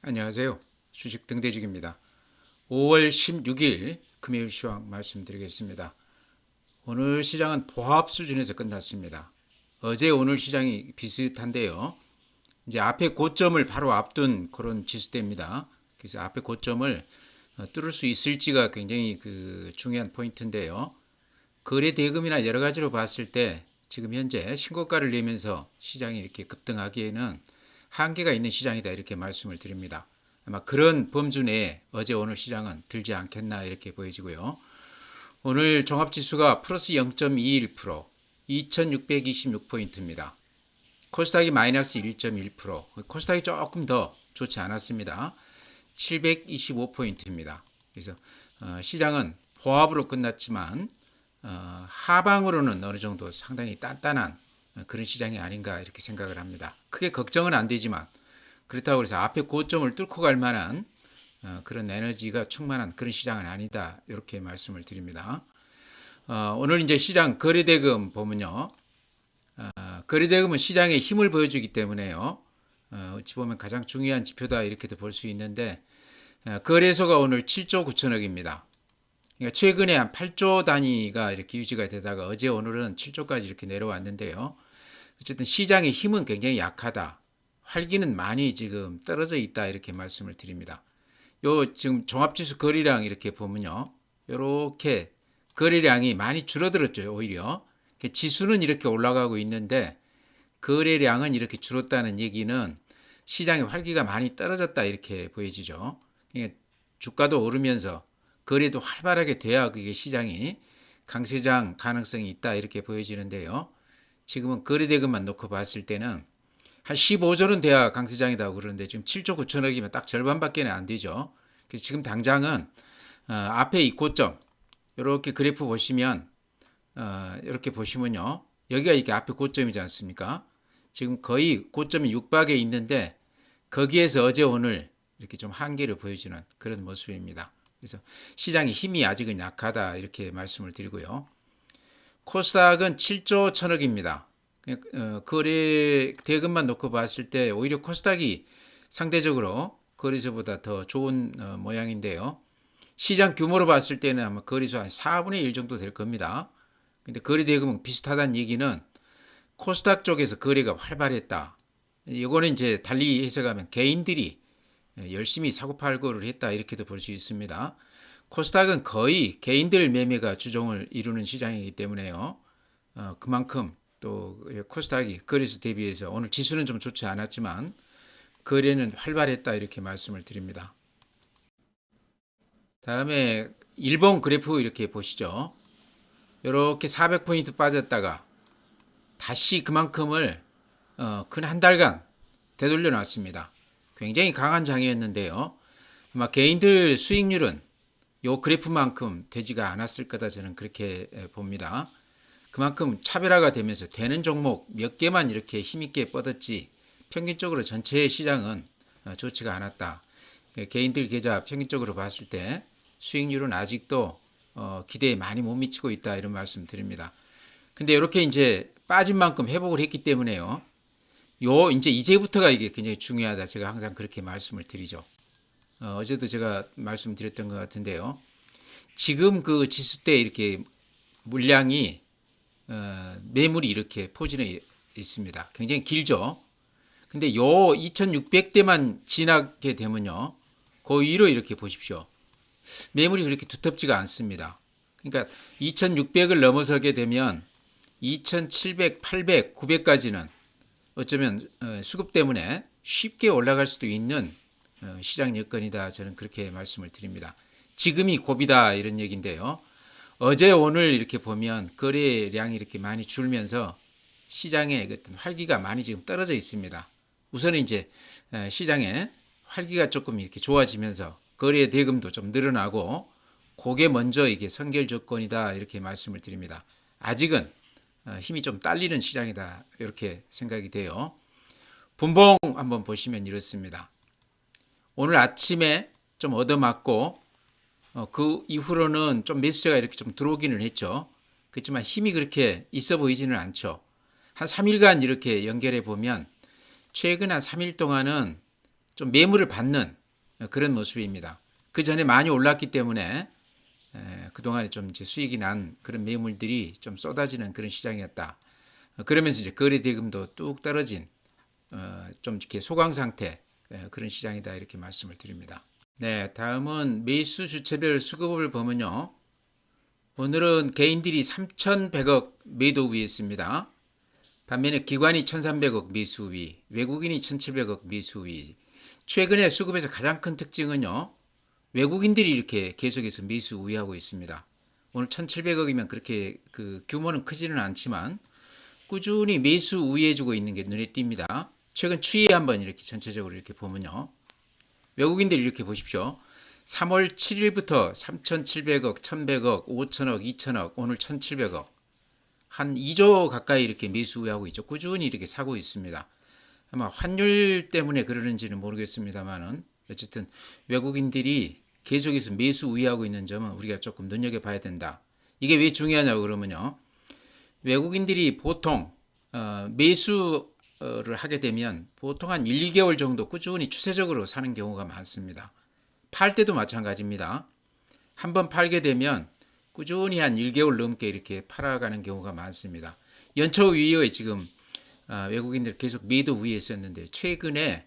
안녕하세요. 주식 등대직입니다. 5월 16일 금요일 시황 말씀드리겠습니다. 오늘 시장은 보합 수준에서 끝났습니다. 어제 오늘 시장이 비슷한데요. 이제 앞에 고점을 바로 앞둔 그런 지수대입니다. 그래서 앞에 고점을 뚫을 수 있을지가 굉장히 중요한 포인트인데요. 거래 대금이나 여러 가지로 봤을 때 지금 현재 신고가를 내면서 시장이 이렇게 급등하기에는 한계가 있는 시장이다 이렇게 말씀을 드립니다. 아마 그런 범주 내에 어제 오늘 시장은 들지 않겠나 이렇게 보여지고요. 오늘 종합지수가 플러스 0.21%, 2626포인트입니다. 코스닥이 마이너스 1.1%, 코스닥이 조금 더 좋지 않았습니다. 725포인트입니다. 그래서 시장은 보합으로 끝났지만 하방으로는 어느 정도 상당히 단단한 그런 시장이 아닌가 이렇게 생각을 합니다. 크게 걱정은 안 되지만 그렇다고 해서 앞에 고점을 뚫고 갈 만한 그런 에너지가 충만한 그런 시장은 아니다 이렇게 말씀을 드립니다. 오늘 이제 시장 거래대금 보면요. 거래대금은 시장의 힘을 보여주기 때문에요. 어찌 보면 가장 중요한 지표다 이렇게도 볼 수 있는데 거래소가 오늘 7조 9천억입니다. 그러니까 최근에 한 8조 단위가 이렇게 유지가 되다가 어제 오늘은 7조까지 이렇게 내려왔는데요. 어쨌든 시장의 힘은 굉장히 약하다. 활기는 많이 지금 떨어져 있다 이렇게 말씀을 드립니다. 요 지금 종합지수 거래량 이렇게 보면요. 이렇게 거래량이 많이 줄어들었죠. 오히려 지수는 이렇게 올라가고 있는데 거래량은 이렇게 줄었다는 얘기는 시장의 활기가 많이 떨어졌다 이렇게 보여지죠. 그러니까 주가도 오르면서 거래도 활발하게 돼야 그게 시장이 강세장 가능성이 있다 이렇게 보여지는데요. 지금은 거래대금만 놓고 봤을 때는 한 15조는 돼야 강세장이다 그러는데 지금 7조 9천억이면 딱 절반밖에 안 되죠. 그래서 지금 당장은 앞에 이 고점 이렇게 그래프 보시면 이렇게 보시면요. 여기가 이게 앞에 고점이지 않습니까? 지금 거의 고점이 육박에 있는데 거기에서 어제 오늘 이렇게 좀 한계를 보여주는 그런 모습입니다. 그래서 시장의 힘이 아직은 약하다 이렇게 말씀을 드리고요. 코스닥은 7조 1천억입니다. 거래 대금만 놓고 봤을 때 오히려 코스닥이 상대적으로 거래소보다 더 좋은 모양인데요. 시장 규모로 봤을 때는 아마 거래소 한 4분의 1 정도 될 겁니다. 근데 거래 대금은 비슷하다는 얘기는 코스닥 쪽에서 거래가 활발했다. 이거는 이제 달리 해석하면 개인들이 열심히 사고팔고를 했다 이렇게도 볼 수 있습니다. 코스닥은 거의 개인들 매매가 주종을 이루는 시장이기 때문에요. 그만큼 또 코스닥이 거래소 대비해서 오늘 지수는 좀 좋지 않았지만 거래는 활발했다 이렇게 말씀을 드립니다. 다음에 일본 그래프 이렇게 보시죠. 이렇게 400포인트 빠졌다가 다시 그만큼을 근 한 달간 되돌려 놨습니다. 굉장히 강한 장이었는데요. 아마 개인들 수익률은 요 그래프만큼 되지가 않았을 거다 저는 그렇게 봅니다. 그만큼 차별화가 되면서 되는 종목 몇 개만 이렇게 힘있게 뻗었지 평균적으로 전체 시장은 좋지가 않았다. 개인들 계좌 평균적으로 봤을 때 수익률은 아직도 기대에 많이 못 미치고 있다 이런 말씀 드립니다. 근데 이렇게 이제 빠진 만큼 회복을 했기 때문에요. 이제부터가 이게 굉장히 중요하다. 제가 항상 그렇게 말씀을 드리죠. 어제도 제가 말씀드렸던 것 같은데요. 지금 그 지수 때 이렇게 물량이 매물이 이렇게 포진해 있습니다. 굉장히 길죠. 근데 요 2600대만 지나게 되면요. 그 위로 이렇게 보십시오. 매물이 그렇게 두텁지가 않습니다. 그러니까 2600을 넘어서게 되면 2700, 800, 900까지는 어쩌면 수급 때문에 쉽게 올라갈 수도 있는 시장 여건이다. 저는 그렇게 말씀을 드립니다. 지금이 고비다 이런 얘기인데요. 어제 오늘 이렇게 보면 거래량이 이렇게 많이 줄면서 시장의 어떤 활기가 많이 지금 떨어져 있습니다. 우선은 이제 시장의 활기가 조금 이렇게 좋아지면서 거래 대금도 좀 늘어나고 그게 먼저 이게 선결 조건이다 이렇게 말씀을 드립니다. 아직은 힘이 좀 딸리는 시장이다 이렇게 생각이 돼요. 분봉 한번 보시면 이렇습니다. 오늘 아침에 좀 얻어맞고 그 이후로는 좀 매수세가 이렇게 좀 들어오기는 했죠. 그렇지만 힘이 그렇게 있어 보이지는 않죠. 한 3일간 이렇게 연결해 보면 최근 한 3일 동안은 좀 매물을 받는 그런 모습입니다. 그 전에 많이 올랐기 때문에 그동안에 좀 이제 수익이 난 그런 매물들이 좀 쏟아지는 그런 시장이었다. 그러면서 이제 거래 대금도 뚝 떨어진 좀 이렇게 소강 상태 그런 시장이다 이렇게 말씀을 드립니다. 네, 다음은 매수 주체별 수급을 보면요. 오늘은 개인들이 3,100억 매도 위에 있습니다. 반면에 기관이 1,300억 매수 위, 외국인이 1,700억 매수 위. 최근에 수급에서 가장 큰 특징은요. 외국인들이 이렇게 계속해서 매수 우위하고 있습니다. 오늘 1,700억이면 그렇게 그 규모는 크지는 않지만 꾸준히 매수 우위해주고 있는 게 눈에 띕니다. 최근 추이에 한번 이렇게 전체적으로 이렇게 보면요. 외국인들이 이렇게 보십시오. 3월 7일부터 3,700억, 1,100억, 5천억, 2천억, 오늘 1,700억. 한 2조 가까이 이렇게 매수 우위하고 있죠. 꾸준히 이렇게 사고 있습니다. 아마 환율 때문에 그러는지는 모르겠습니다만은 어쨌든 외국인들이 계속해서 매수 우위하고 있는 점은 우리가 조금 눈여겨봐야 된다. 이게 왜 중요하냐고 그러면요. 외국인들이 보통 매수를 하게 되면 보통 한 1, 2개월 정도 꾸준히 추세적으로 사는 경우가 많습니다. 팔 때도 마찬가지입니다. 한번 팔게 되면 꾸준히 한 1개월 넘게 이렇게 팔아가는 경우가 많습니다. 연초 이후에 지금 외국인들 계속 매도 우위에 있었는데 최근에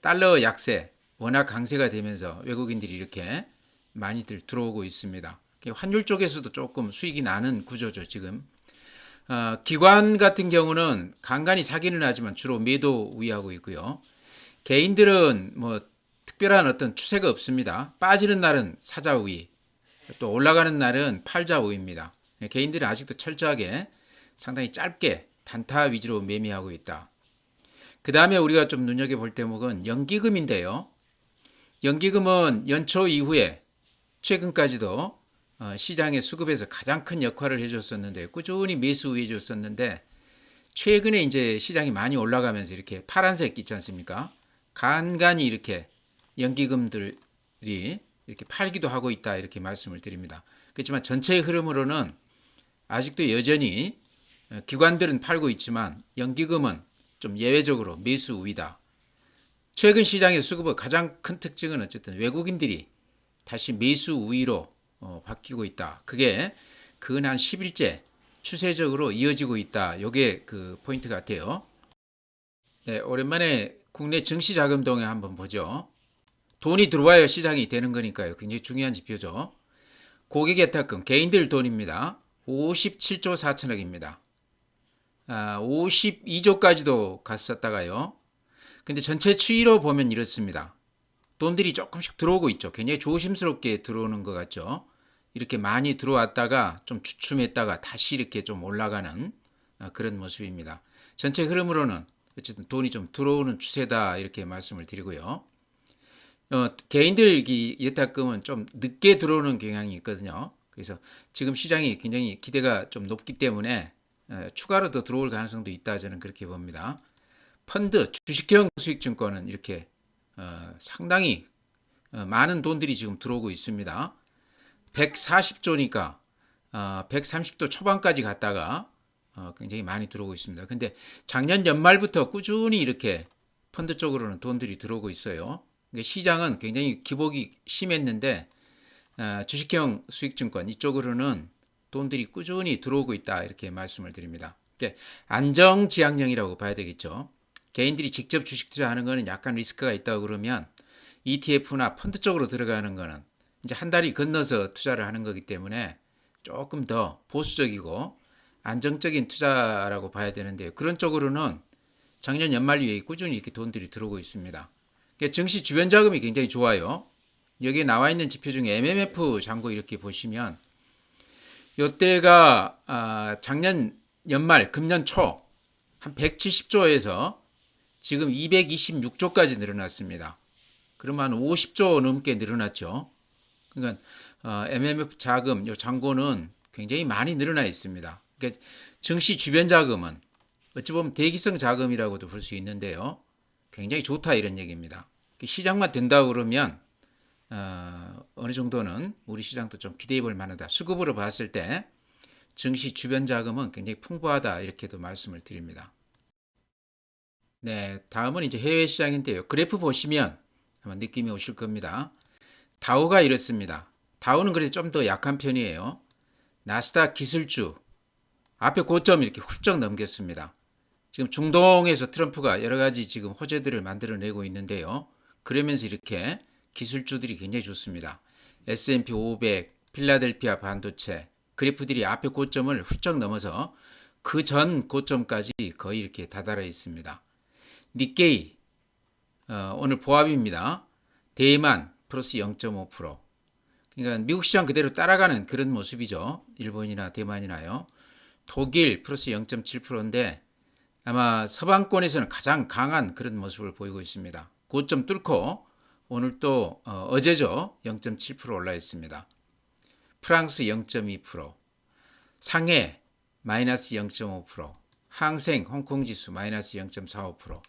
달러 약세 워낙 강세가 되면서 외국인들이 이렇게 많이들 들어오고 있습니다. 환율 쪽에서도 조금 수익이 나는 구조죠 지금. 기관 같은 경우는 간간히 사기는 하지만 주로 매도 우위하고 있고요. 개인들은 뭐 특별한 어떤 추세가 없습니다. 빠지는 날은 사자 우위, 또 올라가는 날은 팔자 우위입니다. 개인들은 아직도 철저하게 상당히 짧게 단타 위주로 매매하고 있다. 그 다음에 우리가 좀 눈여겨볼 대목은 연기금인데요. 연기금은 연초 이후에 최근까지도 시장의 수급에서 가장 큰 역할을 해줬었는데 꾸준히 매수 해줬었는데 최근에 이제 시장이 많이 올라가면서 이렇게 파란색 있지 않습니까? 간간히 이렇게 연기금들이 이렇게 팔기도 하고 있다 이렇게 말씀을 드립니다. 그렇지만 전체의 흐름으로는 아직도 여전히 기관들은 팔고 있지만 연기금은 좀 예외적으로 매수 우위다. 최근 시장의 수급의 가장 큰 특징은 어쨌든 외국인들이 다시 매수 우위로 바뀌고 있다. 그게 근 한 10일째 추세적으로 이어지고 있다. 이게 그 포인트 같아요. 네, 오랜만에 국내 증시 자금 동향 한번 보죠. 돈이 들어와야 시장이 되는 거니까요. 굉장히 중요한 지표죠. 고객예탁금 개인들 돈입니다. 57조 4천억입니다. 52조까지도 갔었다가요. 근데 전체 추이로 보면 이렇습니다. 돈들이 조금씩 들어오고 있죠. 굉장히 조심스럽게 들어오는 것 같죠. 이렇게 많이 들어왔다가 좀 주춤했다가 다시 이렇게 좀 올라가는 그런 모습입니다. 전체 흐름으로는 어쨌든 돈이 좀 들어오는 추세다 이렇게 말씀을 드리고요. 개인들 예탁금은 좀 늦게 들어오는 경향이 있거든요. 그래서 지금 시장이 굉장히 기대가 좀 높기 때문에 추가로 더 들어올 가능성도 있다 저는 그렇게 봅니다. 펀드, 주식형 수익증권은 이렇게 상당히 많은 돈들이 지금 들어오고 있습니다. 140조니까 130조 초반까지 갔다가 굉장히 많이 들어오고 있습니다. 근데 작년 연말부터 꾸준히 이렇게 펀드 쪽으로는 돈들이 들어오고 있어요. 시장은 굉장히 기복이 심했는데 주식형 수익증권 이쪽으로는 돈들이 꾸준히 들어오고 있다 이렇게 말씀을 드립니다. 안정지향형이라고 봐야 되겠죠. 개인들이 직접 주식 투자하는 거는 약간 리스크가 있다고 그러면 ETF나 펀드 쪽으로 들어가는 거는 이제 한 달이 건너서 투자를 하는 거기 때문에 조금 더 보수적이고 안정적인 투자라고 봐야 되는데요. 그런 쪽으로는 작년 연말 이후에 꾸준히 이렇게 돈들이 들어오고 있습니다. 증시 주변 자금이 굉장히 좋아요. 여기에 나와 있는 지표 중에 MMF 잔고 이렇게 보시면 이때가 작년 연말 금년 초 한 170조에서 지금 226조까지 늘어났습니다. 그러면 한 50조 넘게 늘어났죠. 그러니까 MMF 자금, 요 잔고는 굉장히 많이 늘어나 있습니다. 그러니까 증시 주변 자금은 어찌 보면 대기성 자금이라고도 볼 수 있는데요. 굉장히 좋다 이런 얘기입니다. 시장만 된다 그러면 어느 정도는 우리 시장도 좀 기대해 볼 만하다. 수급으로 봤을 때 증시 주변 자금은 굉장히 풍부하다 이렇게도 말씀을 드립니다. 네, 다음은 이제 해외 시장인데요. 그래프 보시면 아마 느낌이 오실 겁니다. 다우가 이렇습니다. 다우는 그래도 좀 더 약한 편이에요. 나스닥 기술주 앞에 고점 이렇게 훌쩍 넘겼습니다. 지금 중동에서 트럼프가 여러 가지 지금 호재들을 만들어내고 있는데요. 그러면서 이렇게 기술주들이 굉장히 좋습니다. S&P 500, 필라델피아 반도체 그래프들이 앞에 고점을 훌쩍 넘어서 그 전 고점까지 거의 이렇게 다다라 있습니다. 니케이 오늘 보합입니다. 대만 플러스 0.5%. 그러니까 미국 시장 그대로 따라가는 그런 모습이죠. 일본이나 대만이나요. 독일 플러스 0.7%인데 아마 서방권에서는 가장 강한 그런 모습을 보이고 있습니다. 고점 뚫고 오늘 또 어제죠. 0.7% 올라 있습니다. 프랑스 0.2%, 상해 마이너스 0.5%, 항생 홍콩 지수 마이너스 0.45%.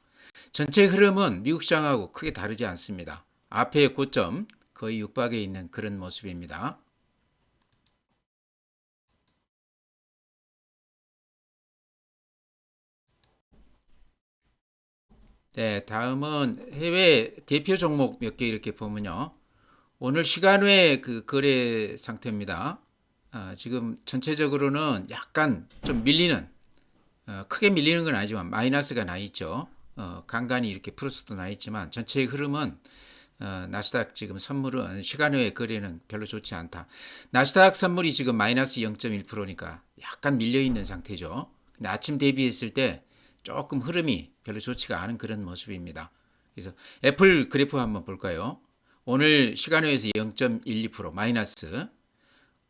전체 흐름은 미국 시장하고 크게 다르지 않습니다. 앞에 고점 거의 육박에 있는 그런 모습입니다. 네, 다음은 해외 대표 종목 몇 개 이렇게 보면요. 오늘 시간 외 그 거래 상태입니다. 지금 전체적으로는 약간 좀 밀리는, 크게 밀리는 건 아니지만 마이너스가 나 있죠. 간간히 이렇게 플러스도 나 있지만 전체의 흐름은 나스닥 지금 선물은 시간 외 거래는 별로 좋지 않다. 나스닥 선물이 지금 마이너스 0.1%니까 약간 밀려 있는 상태죠. 근데 아침 대비했을 때 조금 흐름이 별로 좋지가 않은 그런 모습입니다. 그래서 애플 그래프 한번 볼까요? 오늘 시간 외에서 0.12% 마이너스,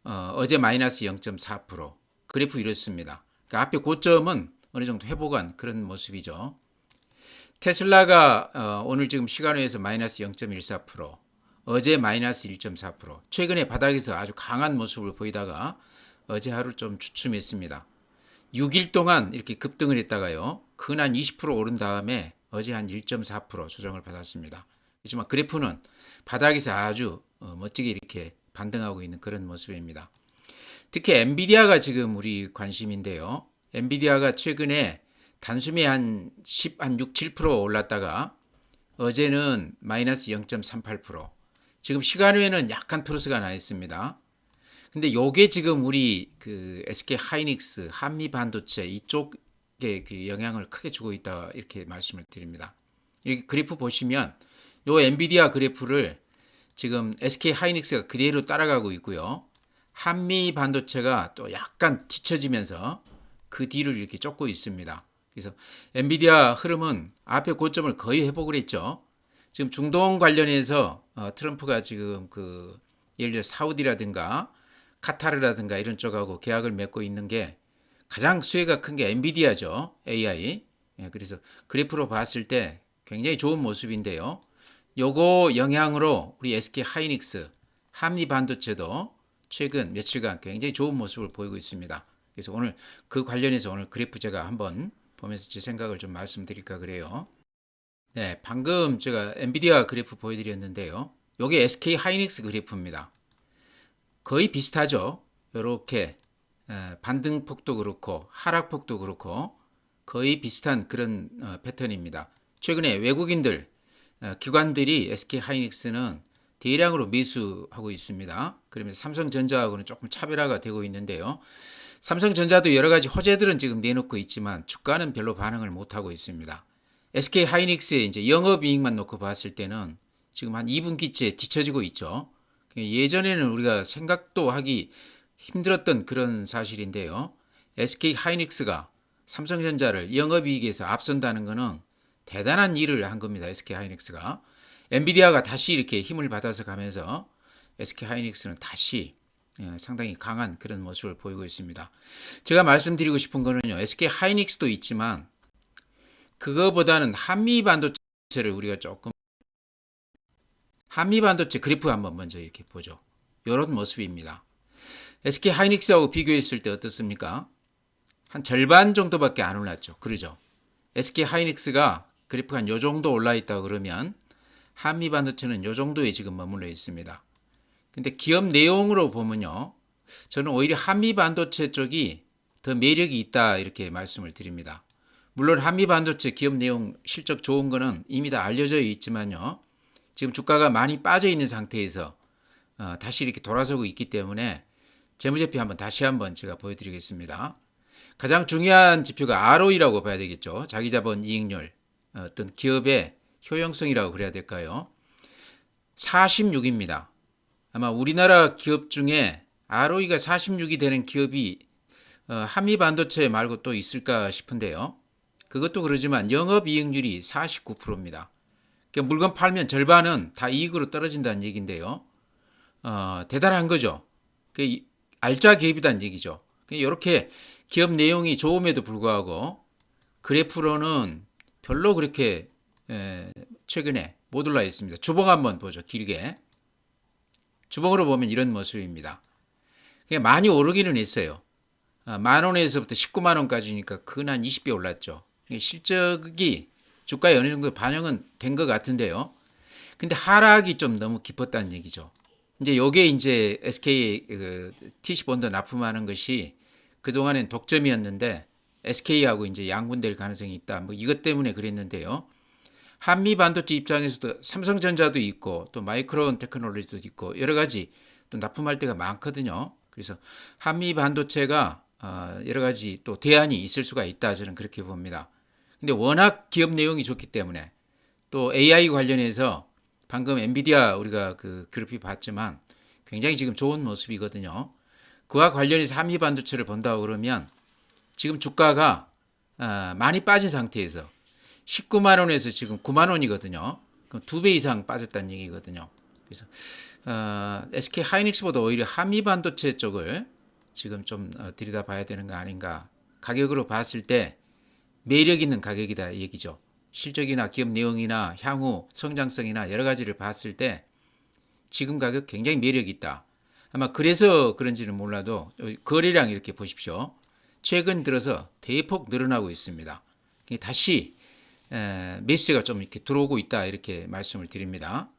어제 마이너스 0.4%. 그래프 이렇습니다. 그러니까 앞에 고점은 어느 정도 회복한 그런 모습이죠. 테슬라가 오늘 지금 시간 외에서 마이너스 0.14%, 어제 마이너스 1.4%. 최근에 바닥에서 아주 강한 모습을 보이다가 어제 하루 좀 주춤했습니다. 6일 동안 이렇게 급등을 했다가요. 근 한 20% 오른 다음에 어제 한 1.4% 조정을 받았습니다. 그렇지만 그래프는 바닥에서 아주 멋지게 이렇게 반등하고 있는 그런 모습입니다. 특히 엔비디아가 지금 우리 관심인데요. 엔비디아가 최근에 단숨에 한 6, 7% 올랐다가 어제는 마이너스 0.38%. 지금 시간 외에는 약간 플러스가 나 있습니다. 근데 요게 지금 우리 그 SK 하이닉스, 한미 반도체 이쪽에 그 영향을 크게 주고 있다 이렇게 말씀을 드립니다. 이렇게 그래프 보시면 요 엔비디아 그래프를 지금 SK 하이닉스가 그대로 따라가고 있고요. 한미 반도체가 또 약간 뒤처지면서 그 뒤를 이렇게 쫓고 있습니다. 그래서 엔비디아 흐름은 앞에 고점을 거의 회복을 했죠. 지금 중동 관련해서 트럼프가 지금 그 예를 들어 사우디라든가 카타르라든가 이런 쪽하고 계약을 맺고 있는 게 가장 수혜가 큰 게 엔비디아죠. AI. 예, 그래서 그래프로 봤을 때 굉장히 좋은 모습인데요. 요거 영향으로 우리 SK 하이닉스, 한미 반도체도 최근 며칠간 굉장히 좋은 모습을 보이고 있습니다. 그래서 오늘 그 관련해서 오늘 그래프 제가 한번 보면서 제 생각을 좀 말씀드릴까 그래요. 네, 방금 제가 엔비디아 그래프 보여드렸는데요. 요게 SK 하이닉스 그래프입니다. 거의 비슷하죠. 이렇게 반등폭도 그렇고 하락폭도 그렇고 거의 비슷한 그런 패턴입니다. 최근에 외국인들 기관들이 SK 하이닉스는 대량으로 매수하고 있습니다. 그러면서 삼성전자하고는 조금 차별화가 되고 있는데요. 삼성전자도 여러 가지 호재들은 지금 내놓고 있지만 주가는 별로 반응을 못하고 있습니다. SK 하이닉스의 이제 영업이익만 놓고 봤을 때는 지금 한 2분기째 뒤처지고 있죠. 예전에는 우리가 생각도 하기 힘들었던 그런 사실인데요. SK 하이닉스가 삼성전자를 영업이익에서 앞선다는 것은 대단한 일을 한 겁니다. SK 하이닉스가. 엔비디아가 다시 이렇게 힘을 받아서 가면서 SK 하이닉스는 다시 상당히 강한 그런 모습을 보이고 있습니다. 제가 말씀드리고 싶은 거는요. SK 하이닉스도 있지만 그거보다는 한미 반도체를 우리가 조금 한미 반도체 그래프 한번 먼저 이렇게 보죠. 이런 모습입니다. SK 하이닉스하고 비교했을 때 어떻습니까? 한 절반 정도밖에 안 올랐죠. 그러죠. SK 하이닉스가 그래프가 한 요 정도 올라 있다 그러면 한미 반도체는 요 정도에 지금 머물러 있습니다. 근데 기업 내용으로 보면요. 저는 오히려 한미 반도체 쪽이 더 매력이 있다 이렇게 말씀을 드립니다. 물론 한미 반도체 기업 내용 실적 좋은 거는 이미 다 알려져 있지만요. 지금 주가가 많이 빠져 있는 상태에서 다시 이렇게 돌아서고 있기 때문에 재무제표 다시 한번 제가 보여드리겠습니다. 가장 중요한 지표가 ROE라고 봐야 되겠죠. 자기자본 이익률, 어떤 기업의 효용성이라고 그래야 될까요? 46입니다. 아마 우리나라 기업 중에 ROE가 46이 되는 기업이 한미 반도체 말고 또 있을까 싶은데요. 그것도 그러지만 영업이익률이 49%입니다. 그러니까 물건 팔면 절반은 다 이익으로 떨어진다는 얘기인데요. 대단한 거죠. 알짜 기업이란 얘기죠. 이렇게 기업 내용이 좋음에도 불구하고 그래프로는 별로 그렇게 최근에 못 올라 있습니다. 주봉 한번 보죠. 길게. 주봉으로 보면 이런 모습입니다. 그냥 많이 오르기는 했어요. 10,000원에서부터 19만 원까지니까 근 한 20배 올랐죠. 실적이 주가에 어느 정도 반영은 된 것 같은데요. 근데 하락이 좀 너무 깊었다는 얘기죠. 이제 요게 이제 SK TC본드 납품하는 것이 그동안엔 독점이었는데 SK하고 이제 양분될 가능성이 있다. 뭐 이것 때문에 그랬는데요. 한미 반도체 입장에서도 삼성전자도 있고 또 마이크론 테크놀로지도 있고 여러 가지 또 납품할 때가 많거든요. 그래서 한미 반도체가 여러 가지 또 대안이 있을 수가 있다. 저는 그렇게 봅니다. 근데 워낙 기업 내용이 좋기 때문에 또 AI 관련해서 방금 엔비디아 우리가 그 그래픽 봤지만 굉장히 지금 좋은 모습이거든요. 그와 관련해서 한미 반도체를 본다고 그러면 지금 주가가 많이 빠진 상태에서 19만 원에서 지금 9만 원이거든요. 그럼 2배 이상 빠졌다는 얘기거든요. 그래서 SK 하이닉스보다 오히려 한미 반도체 쪽을 지금 좀 들여다봐야 되는 거 아닌가. 가격으로 봤을 때 매력 있는 가격이다 얘기죠. 실적이나 기업 내용이나 향후 성장성이나 여러 가지를 봤을 때 지금 가격 굉장히 매력이 있다. 아마 그래서 그런지는 몰라도 거래량 이렇게 보십시오. 최근 들어서 대폭 늘어나고 있습니다. 다시 매수세가 좀 이렇게 들어오고 있다 이렇게 말씀을 드립니다.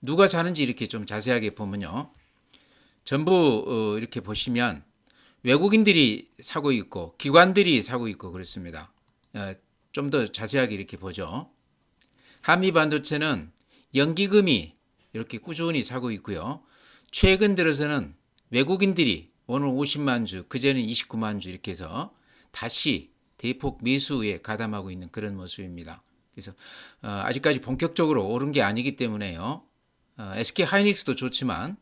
누가 사는지 이렇게 좀 자세하게 보면요. 전부 이렇게 보시면 외국인들이 사고 있고 기관들이 사고 있고 그렇습니다. 좀 더 자세하게 이렇게 보죠. 한미 반도체는 연기금이 이렇게 꾸준히 사고 있고요. 최근 들어서는 외국인들이 오늘 50만 주, 그전에 29만 주 이렇게 해서 다시 대폭 매수에 가담하고 있는 그런 모습입니다. 그래서 아직까지 본격적으로 오른 게 아니기 때문에요. SK 하이닉스도 좋지만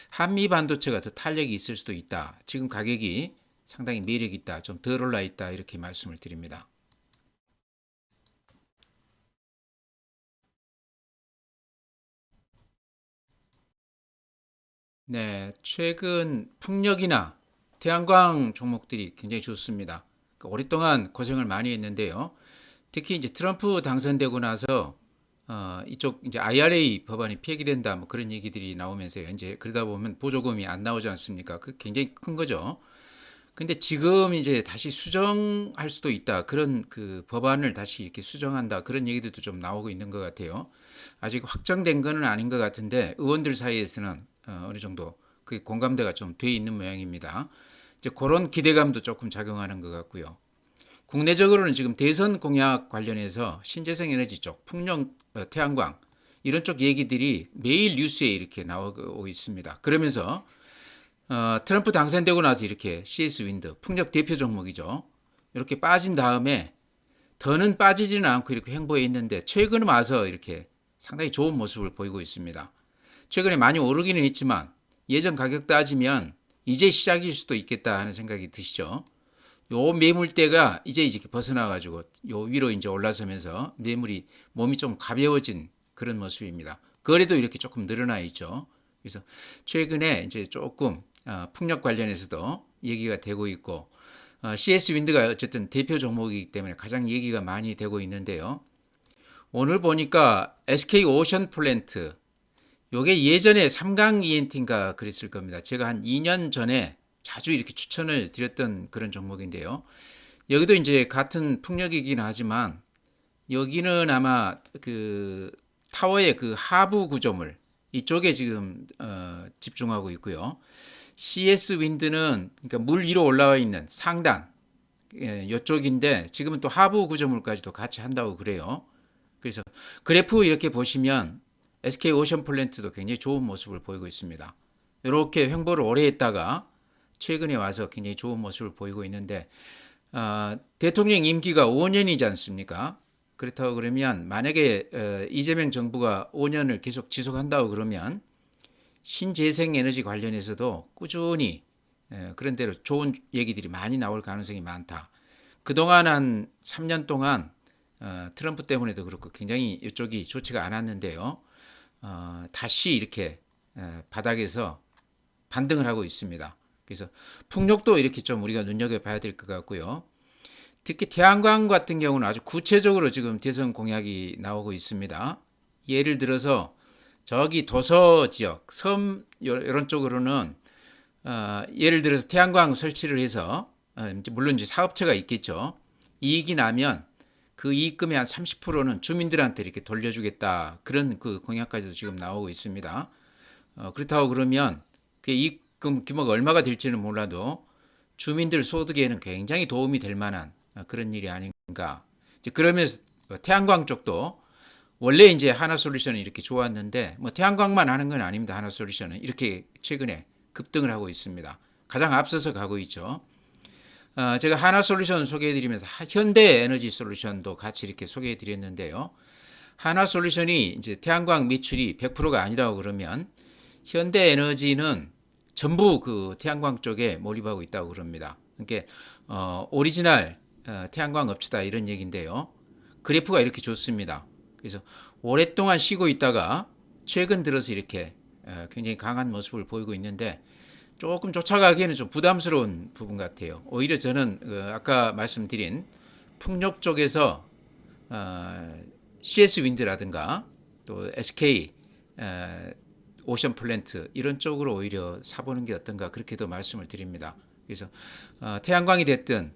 한미 반도체가 더 탄력이 있을 수도 있다. 지금 가격이 상당히 매력이 있다. 좀 덜 올라 있다. 이렇게 말씀을 드립니다. 네, 최근 풍력이나 태양광 종목들이 굉장히 좋습니다. 그러니까 오랫동안 고생을 많이 했는데요. 특히 이제 트럼프 당선되고 나서 이쪽 이제 IRA 법안이 폐기된다 뭐 그런 얘기들이 나오면서요. 이제 그러다 보면 보조금이 안 나오지 않습니까? 그 굉장히 큰 거죠. 근데 지금 이제 다시 수정할 수도 있다. 그런 그 법안을 다시 이렇게 수정한다. 그런 얘기들도 좀 나오고 있는 것 같아요. 아직 확정된 거는 아닌 것 같은데 의원들 사이에서는 어느 정도 그 공감대가 좀 돼 있는 모양입니다. 이제 그런 기대감도 조금 작용하는 것 같고요. 국내적으로는 지금 대선 공약 관련해서 신재생 에너지 쪽, 풍력, 태양광 이런 쪽 얘기들이 매일 뉴스에 이렇게 나오고 있습니다. 그러면서 트럼프 당선되고 나서 이렇게 CS 윈드 풍력 대표 종목이죠. 이렇게 빠진 다음에 더는 빠지지는 않고 이렇게 횡보해 있는데 최근 와서 이렇게 상당히 좋은 모습을 보이고 있습니다. 최근에 많이 오르기는 했지만 예전 가격 따지면 이제 시작일 수도 있겠다 하는 생각이 드시죠. 요 매물대가 이제 이렇게 벗어나 가지고 요 위로 이제 올라서면서 매물이 몸이 좀 가벼워진 그런 모습입니다. 거래도 이렇게 조금 늘어나 있죠. 그래서 최근에 이제 조금 풍력 관련해서도 얘기가 되고 있고 CS 윈드가 어쨌든 대표 종목이기 때문에 가장 얘기가 많이 되고 있는데요. 오늘 보니까 SK 오션 플랜트 요게 예전에 삼강 ENT인가 그랬을 겁니다. 제가 한 2년 전에 자주 이렇게 추천을 드렸던 그런 종목인데요. 여기도 이제 같은 풍력이긴 하지만 여기는 아마 그 타워의 그 하부 구조물 이쪽에 지금 집중하고 있고요. CS 윈드는 그러니까 물 위로 올라와 있는 상단 이쪽인데 지금은 또 하부 구조물까지도 같이 한다고 그래요. 그래서 그래프 이렇게 보시면 SK 오션플랜트도 굉장히 좋은 모습을 보이고 있습니다. 이렇게 횡보를 오래 했다가 최근에 와서 굉장히 좋은 모습을 보이고 있는데 대통령 임기가 5년이지 않습니까? 그렇다고 그러면 만약에 이재명 정부가 5년을 계속 지속한다고 그러면 신재생 에너지 관련해서도 꾸준히 그런 대로 좋은 얘기들이 많이 나올 가능성이 많다. 그동안 한 3년 동안 트럼프 때문에도 그렇고 굉장히 이쪽이 좋지가 않았는데요. 다시 이렇게 바닥에서 반등을 하고 있습니다. 그래서 풍력도 이렇게 좀 우리가 눈여겨봐야 될 것 같고요. 특히 태양광 같은 경우는 아주 구체적으로 지금 대선 공약이 나오고 있습니다. 예를 들어서 저기 도서 지역, 섬 이런 쪽으로는 예를 들어서 태양광 설치를 해서 물론 이제 사업체가 있겠죠. 이익이 나면 그 이익금의 한 30%는 주민들한테 이렇게 돌려주겠다. 그런 그 공약까지도 지금 나오고 있습니다. 그렇다고 그러면 그 이익금 규모가 얼마가 될지는 몰라도 주민들 소득에는 굉장히 도움이 될 만한 그런 일이 아닌가. 이제 그러면서 태양광 쪽도 원래 이제 하나솔루션이 이렇게 좋았는데 뭐 태양광만 하는 건 아닙니다. 하나솔루션은 이렇게 최근에 급등을 하고 있습니다. 가장 앞서서 가고 있죠. 제가 하나솔루션 소개해드리면서 현대에너지솔루션도 같이 이렇게 소개해드렸는데요. 하나솔루션이 이제 태양광 매출이 100%가 아니라고 그러면 현대에너지는 전부 그 태양광 쪽에 몰입하고 있다고 그럽니다. 그러니까 오리지널 태양광 업체다 이런 얘기인데요. 그래프가 이렇게 좋습니다. 그래서 오랫동안 쉬고 있다가 최근 들어서 이렇게 굉장히 강한 모습을 보이고 있는데 조금 쫓아가기에는 좀 부담스러운 부분 같아요. 오히려 저는 아까 말씀드린 풍력 쪽에서 CS 윈드라든가 또 SK 오션 플랜트 이런 쪽으로 오히려 사보는 게 어떤가 그렇게도 말씀을 드립니다. 그래서 태양광이 됐든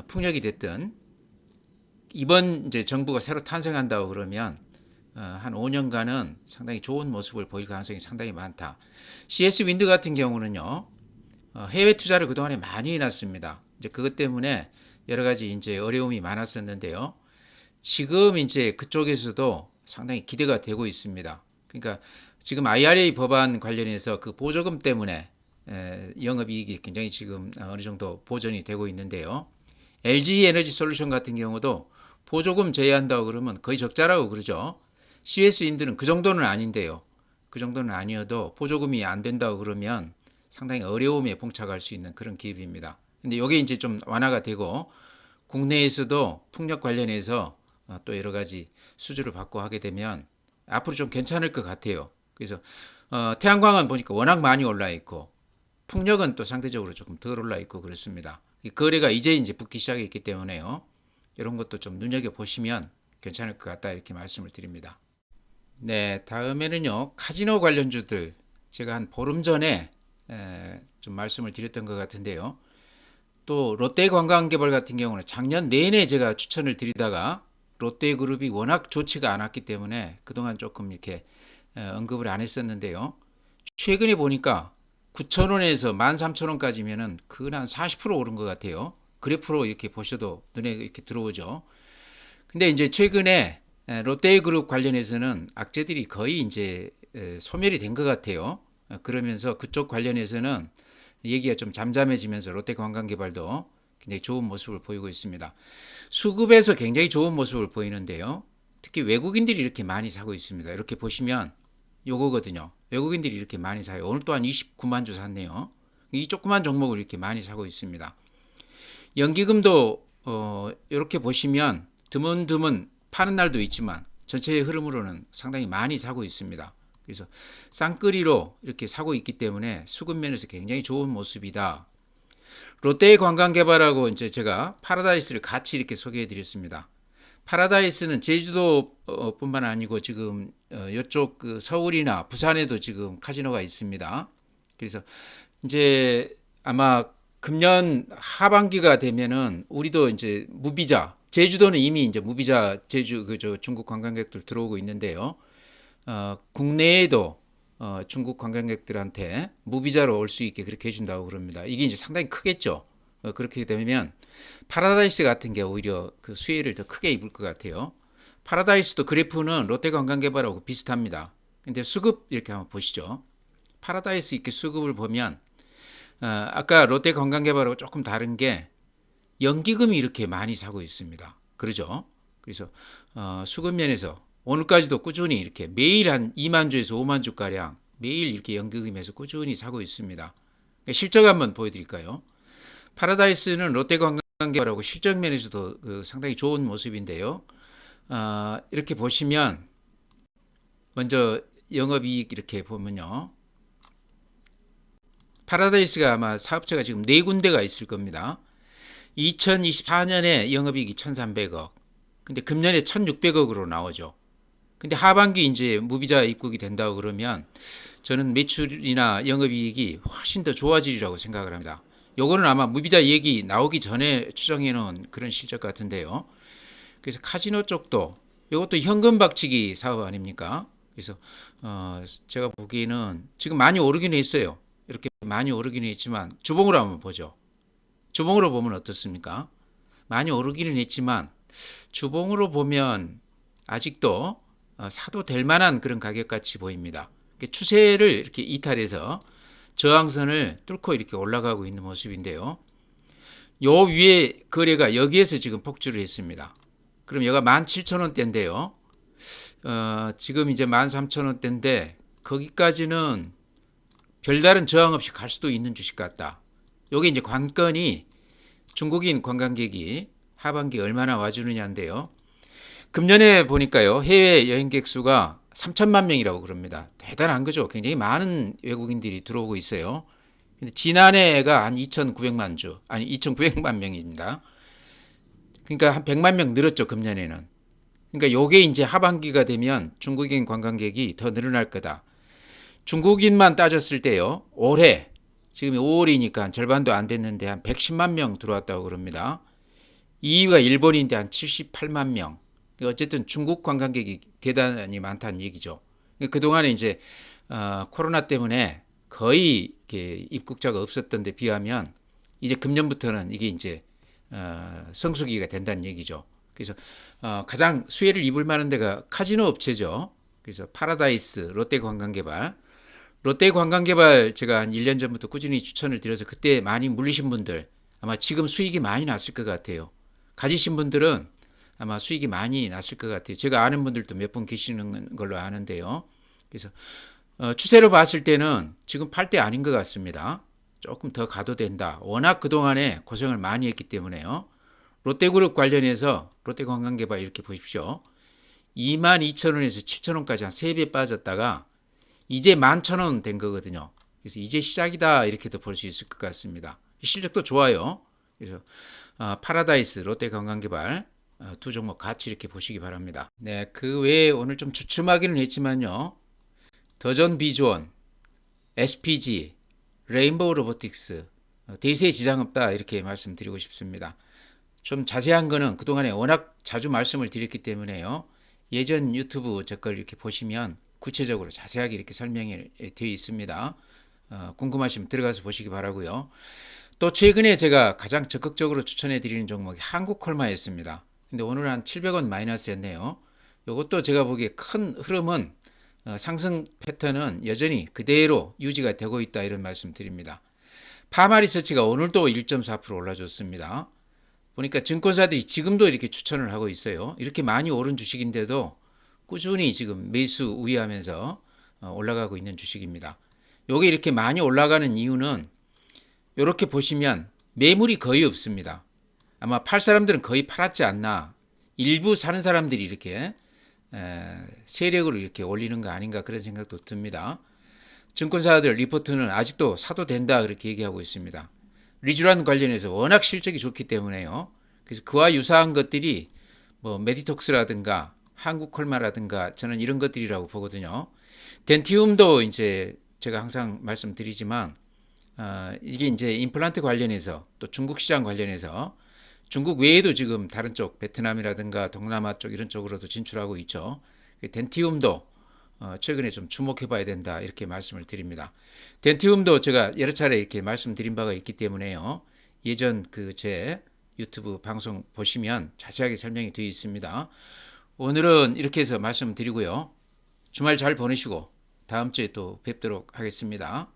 풍력이 됐든 이번 이제 정부가 새로 탄생한다고 그러면 한 5년간은 상당히 좋은 모습을 보일 가능성이 상당히 많다. CS 윈드 같은 경우는요, 해외 투자를 그동안에 많이 해놨습니다. 이제 그것 때문에 여러 가지 이제 어려움이 많았었는데요. 지금 이제 그쪽에서도 상당히 기대가 되고 있습니다. 그러니까 지금 IRA 법안 관련해서 그 보조금 때문에 영업이익이 굉장히 지금 어느 정도 보전이 되고 있는데요. LG 에너지 솔루션 같은 경우도 보조금 제외한다고 그러면 거의 적자라고 그러죠. CS 인드는 그 정도는 아닌데요. 그 정도는 아니어도 보조금이 안 된다고 그러면 상당히 어려움에 봉착할 수 있는 그런 기업입니다. 근데 이게 이제 좀 완화가 되고 국내에서도 풍력 관련해서 또 여러 가지 수주를 받고 하게 되면 앞으로 좀 괜찮을 것 같아요. 그래서 태양광은 보니까 워낙 많이 올라 있고 풍력은 또 상대적으로 조금 덜 올라 있고 그렇습니다. 이 거래가 이제 붙기 시작했기 때문에요. 이런 것도 좀 눈여겨 보시면 괜찮을 것 같다 이렇게 말씀을 드립니다. 네, 다음에는요 카지노 관련주들 제가 한 보름 전에 좀 말씀을 드렸던 것 같은데요. 또 롯데관광개발 같은 경우는 작년 내내 제가 추천을 드리다가 롯데그룹이 워낙 좋지가 않았기 때문에 그동안 조금 이렇게 언급을 안 했었는데요. 최근에 보니까 9,000원에서 13,000원까지면은 그한 40% 오른 것 같아요. 그래프로 이렇게 보셔도 눈에 이렇게 들어오죠. 근데 이제 최근에 롯데그룹 관련해서는 악재들이 거의 이제 소멸이 된 것 같아요. 그러면서 그쪽 관련해서는 얘기가 좀 잠잠해지면서 롯데관광개발도 굉장히 좋은 모습을 보이고 있습니다. 수급에서 굉장히 좋은 모습을 보이는데요. 특히 외국인들이 이렇게 많이 사고 있습니다. 이렇게 보시면 요거거든요. 외국인들이 이렇게 많이 사요. 오늘 또한 29만 주 샀네요. 이 조그만 종목을 이렇게 많이 사고 있습니다. 연기금도 이렇게 보시면 드문드문 파는 날도 있지만 전체의 흐름으로는 상당히 많이 사고 있습니다. 그래서 쌍끌이로 이렇게 사고 있기 때문에 수급 면에서 굉장히 좋은 모습이다. 롯데관광개발하고 이제 제가 파라다이스를 같이 이렇게 소개해 드렸습니다. 파라다이스는 제주도뿐만 아니고 지금 이쪽 그 서울이나 부산에도 지금 카지노가 있습니다. 그래서 이제 아마 금년 하반기가 되면은 우리도 이제 무비자, 제주도는 이미 이제 무비자 제주 그저 중국 관광객들 들어오고 있는데요. 국내에도 중국 관광객들한테 무비자로 올 수 있게 그렇게 해준다고 그럽니다. 이게 이제 상당히 크겠죠. 그렇게 되면 파라다이스 같은 게 오히려 그 수혜를 더 크게 입을 것 같아요. 파라다이스도 그래프는 롯데관광개발하고 비슷합니다. 근데 수급 이렇게 한번 보시죠. 파라다이스 이렇게 수급을 보면 아까 롯데관광개발하고 조금 다른 게 연기금이 이렇게 많이 사고 있습니다. 그러죠? 그래서 수급 면에서 오늘까지도 꾸준히 이렇게 매일 한 2만 주에서 5만 주 가량 매일 이렇게 연기금에서 꾸준히 사고 있습니다. 실적 한번 보여드릴까요? 파라다이스는 롯데관광개발하고 실적 면에서도 상당히 좋은 모습인데요. 이렇게 보시면 먼저 영업이익 이렇게 보면요. 파라다이스가 아마 사업체가 지금 4군데가 있을 겁니다. 2024년에 영업이익이 1,300억. 근데 금년에 1,600억으로 나오죠. 근데 하반기 이제 무비자 입국이 된다고 그러면 저는 매출이나 영업이익이 훨씬 더 좋아지리라고 생각을 합니다. 요거는 아마 무비자 얘기 나오기 전에 추정해 놓은 그런 실적 같은데요. 그래서 카지노 쪽도 이것도 현금 박치기 사업 아닙니까? 그래서 제가 보기에는 지금 많이 오르긴 했어요. 이렇게 많이 오르긴 했지만 주봉으로 한번 보죠. 주봉으로 보면 어떻습니까? 많이 오르기는 했지만 주봉으로 보면 아직도 사도 될 만한 그런 가격같이 보입니다. 추세를 이렇게 이탈해서 저항선을 뚫고 이렇게 올라가고 있는 모습인데요. 요 위에 거래가 여기에서 지금 폭주를 했습니다. 그럼 여기가 17,000원대인데요. 지금 이제 13,000원대인데 거기까지는 별다른 저항 없이 갈 수도 있는 주식 같다. 요게 이제 관건이 중국인 관광객이 하반기 얼마나 와주느냐인데요. 금년에 보니까요, 해외 여행객 수가 3천만 명이라고 그럽니다. 대단한 거죠. 굉장히 많은 외국인들이 들어오고 있어요. 근데 지난해가 한 2,900만 주, 아니 2,900만 명입니다. 그러니까 한 100만 명 늘었죠, 금년에는. 그러니까 요게 이제 하반기가 되면 중국인 관광객이 더 늘어날 거다. 중국인만 따졌을 때요, 올해 지금 5월이니까 절반도 안 됐는데 한 110만 명 들어왔다고 그럽니다. 2위가 일본인데 한 78만 명. 어쨌든 중국 관광객이 대단히 많다는 얘기죠. 그동안에 이제 코로나 때문에 거의 이렇게 입국자가 없었던 데 비하면 이제 금년부터는 이게 이제 성수기가 된다는 얘기죠. 그래서 가장 수혜를 입을 만한 데가 카지노 업체죠. 그래서 파라다이스, 롯데관광개발. 롯데관광개발 제가 한 1년 전부터 꾸준히 추천을 드려서 그때 많이 물리신 분들 아마 지금 수익이 많이 났을 것 같아요. 가지신 분들은 아마 수익이 많이 났을 것 같아요. 제가 아는 분들도 몇 분 계시는 걸로 아는데요. 그래서 추세로 봤을 때는 지금 팔 때 아닌 것 같습니다. 조금 더 가도 된다. 워낙 그동안에 고생을 많이 했기 때문에요. 롯데그룹 관련해서 롯데관광개발 이렇게 보십시오. 22,000원에서 7,000원까지 한 3배 빠졌다가 이제 11,000원 된 거거든요. 그래서 이제 시작이다 이렇게도 볼 수 있을 것 같습니다. 실적도 좋아요. 그래서 파라다이스, 롯데관광개발 두 종목 같이 이렇게 보시기 바랍니다. 네, 그 외에 오늘 좀 주춤하기는 했지만요. 더전 비주원, SPG, 레인보우 로보틱스, 대세에 지장 없다 이렇게 말씀드리고 싶습니다. 좀 자세한 거는 그동안에 워낙 자주 말씀을 드렸기 때문에요. 예전 유튜브 제 걸 이렇게 보시면 구체적으로 자세하게 이렇게 설명이 되어 있습니다. 궁금하시면 들어가서 보시기 바라고요. 또 최근에 제가 가장 적극적으로 추천해 드리는 종목이 한국콜마였습니다. 근데 오늘 한 700원 마이너스였네요. 이것도 제가 보기에 큰 흐름은 상승 패턴은 여전히 그대로 유지가 되고 있다 이런 말씀 드립니다. 파마리서치가 오늘도 1.4% 올라줬습니다. 보니까 증권사들이 지금도 이렇게 추천을 하고 있어요. 이렇게 많이 오른 주식인데도 꾸준히 지금 매수 우위하면서 올라가고 있는 주식입니다. 요게 이렇게 많이 올라가는 이유는 이렇게 보시면 매물이 거의 없습니다. 아마 팔 사람들은 거의 팔았지 않나. 일부 사는 사람들이 이렇게 세력으로 이렇게 올리는 거 아닌가 그런 생각도 듭니다. 증권사들 리포트는 아직도 사도 된다 그렇게 얘기하고 있습니다. 리쥬란 관련해서 워낙 실적이 좋기 때문에요. 그래서 그와 유사한 것들이 뭐 메디톡스라든가 한국콜마라든가 저는 이런 것들이라고 보거든요. 덴티움도 이제 제가 항상 말씀드리지만 이게 이제 임플란트 관련해서 또 중국 시장 관련해서 중국 외에도 지금 다른 쪽 베트남이라든가 동남아 쪽 이런 쪽으로도 진출하고 있죠. 덴티움도 최근에 좀 주목해 봐야 된다 이렇게 말씀을 드립니다. 덴티움도 제가 여러 차례 이렇게 말씀드린 바가 있기 때문에요. 예전 그 제 유튜브 방송 보시면 자세하게 설명이 되어 있습니다. 오늘은 이렇게 해서 말씀드리고요. 주말 잘 보내시고 다음 주에 또 뵙도록 하겠습니다.